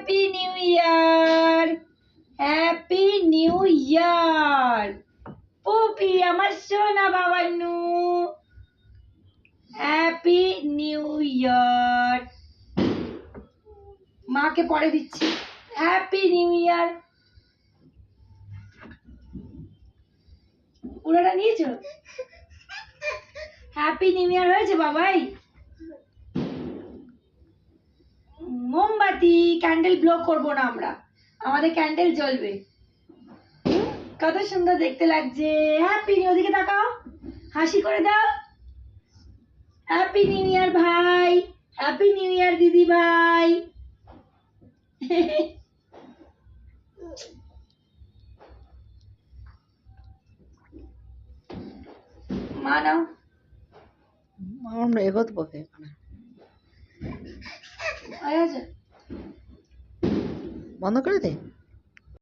Happy new year, happy new year. পপি আমার সোনা বাবানু, হ্যাপি নিউ ইয়ার। মাকে পরে দিচ্ছি, হ্যাপি নিউ ইয়ার। পুরোটা নিয়েছো? হ্যাপি নিউ ইয়ার হয়েছে বাবাই? মোমবাতি ক্যান্ডেল ব্লো করবো না আমরা, আমাদের ক্যান্ডেল জ্বলবে। কত সুন্দর দেখতে লাগছে। হ্যাপি নিউ, ওদিকে তাকাও, হাসি করে দাও। হ্যাপি নিউ ইয়ার ভাই, হ্যাপি নিউ ইয়ার দিদি ভাই। মা নাও, আমরা এগোতে বসে এখানে আচ্ছা বন্ধ করে দে।